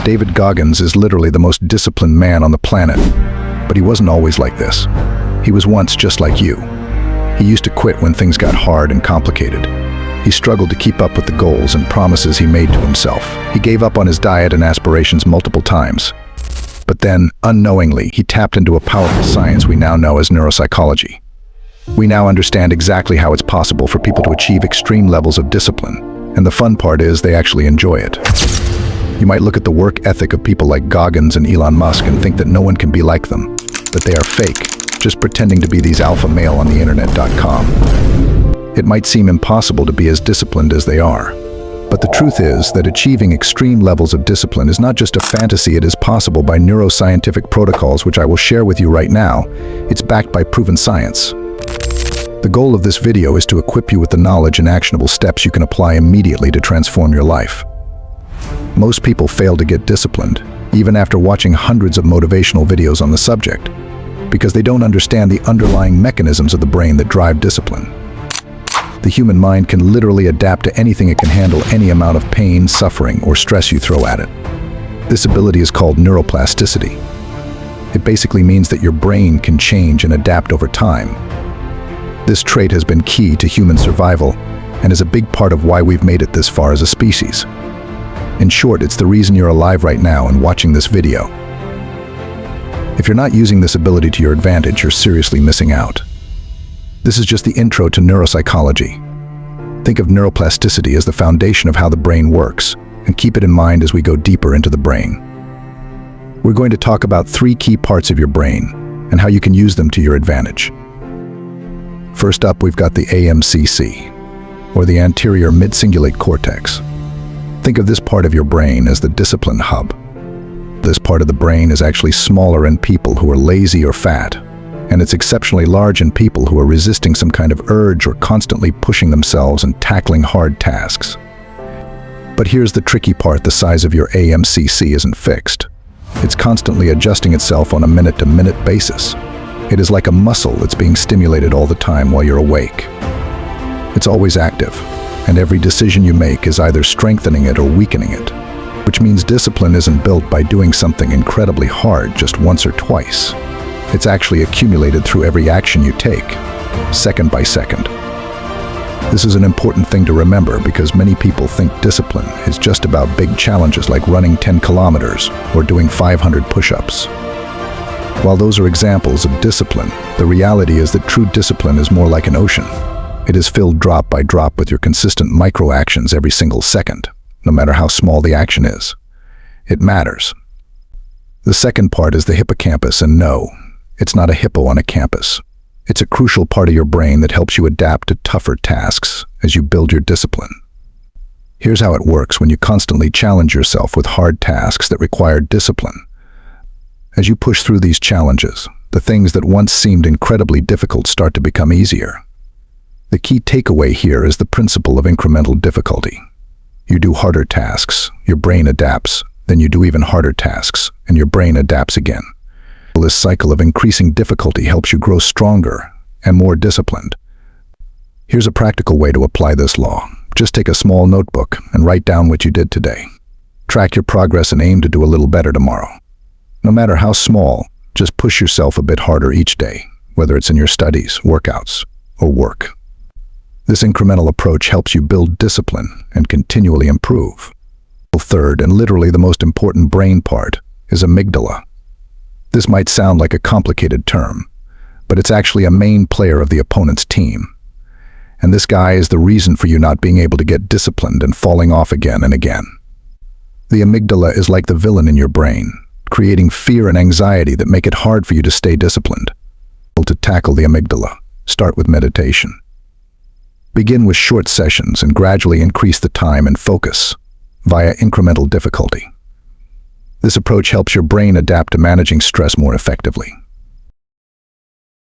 David Goggins is literally the most disciplined man on the planet. But he wasn't always like this. He was once just like you. He used to quit when things got hard and complicated. He struggled to keep up with the goals and promises he made to himself. He gave up on his diet and aspirations multiple times. But then, unknowingly, he tapped into a powerful science we now know as neuropsychology. We now understand exactly how it's possible for people to achieve extreme levels of discipline. And the fun part is they actually enjoy it. You might look at the work ethic of people like Goggins and Elon Musk and think that no one can be like them, that they are fake, just pretending to be these alpha male on the internet.com. It might seem impossible to be as disciplined as they are. But the truth is that achieving extreme levels of discipline is not just a fantasy, it is possible by neuroscientific protocols, which I will share with you right now. It's backed by proven science. The goal of this video is to equip you with the knowledge and actionable steps you can apply immediately to transform your life. Most people fail to get disciplined, even after watching hundreds of motivational videos on the subject, because they don't understand the underlying mechanisms of the brain that drive discipline. The human mind can literally adapt to anything it can handle, any amount of pain, suffering, or stress you throw at it. This ability is called neuroplasticity. It basically means that your brain can change and adapt over time. This trait has been key to human survival and is a big part of why we've made it this far as a species. In short, it's the reason you're alive right now and watching this video. If you're not using this ability to your advantage, you're seriously missing out. This is just the intro to neuropsychology. Think of neuroplasticity as the foundation of how the brain works, and keep it in mind as we go deeper into the brain. We're going to talk about 3 key parts of your brain and how you can use them to your advantage. First up, we've got the AMCC, or the anterior mid-cingulate cortex. Think of this part of your brain as the discipline hub. This part of the brain is actually smaller in people who are lazy or fat, and it's exceptionally large in people who are resisting some kind of urge or constantly pushing themselves and tackling hard tasks. But here's the tricky part: the size of your AMCC isn't fixed. It's constantly adjusting itself on a minute-to-minute basis. It is like a muscle that's being stimulated all the time while you're awake. It's always active, and every decision you make is either strengthening it or weakening it, which means discipline isn't built by doing something incredibly hard just once or twice. It's actually accumulated through every action you take, second by second. This is an important thing to remember because many people think discipline is just about big challenges like running 10 kilometers or doing 500 push-ups. While those are examples of discipline, the reality is that true discipline is more like an ocean. It is filled drop by drop with your consistent micro-actions every single second, no matter how small the action is. It matters. The second part is the hippocampus, and no, it's not a hippo on a campus. It's a crucial part of your brain that helps you adapt to tougher tasks as you build your discipline. Here's how it works when you constantly challenge yourself with hard tasks that require discipline. As you push through these challenges, the things that once seemed incredibly difficult start to become easier. The key takeaway here is the principle of incremental difficulty. You do harder tasks, your brain adapts, then you do even harder tasks, and your brain adapts again. This cycle of increasing difficulty helps you grow stronger and more disciplined. Here's a practical way to apply this law. Just take a small notebook and write down what you did today. Track your progress and aim to do a little better tomorrow. No matter how small, just push yourself a bit harder each day, whether it's in your studies, workouts, or work. This incremental approach helps you build discipline and continually improve. The third, and literally the most important brain part, is amygdala. This might sound like a complicated term, but it's actually a main player of the opponent's team. And this guy is the reason for you not being able to get disciplined and falling off again and again. The amygdala is like the villain in your brain, creating fear and anxiety that make it hard for you to stay disciplined. To tackle the amygdala, start with meditation. Begin with short sessions and gradually increase the time and focus via incremental difficulty. This approach helps your brain adapt to managing stress more effectively.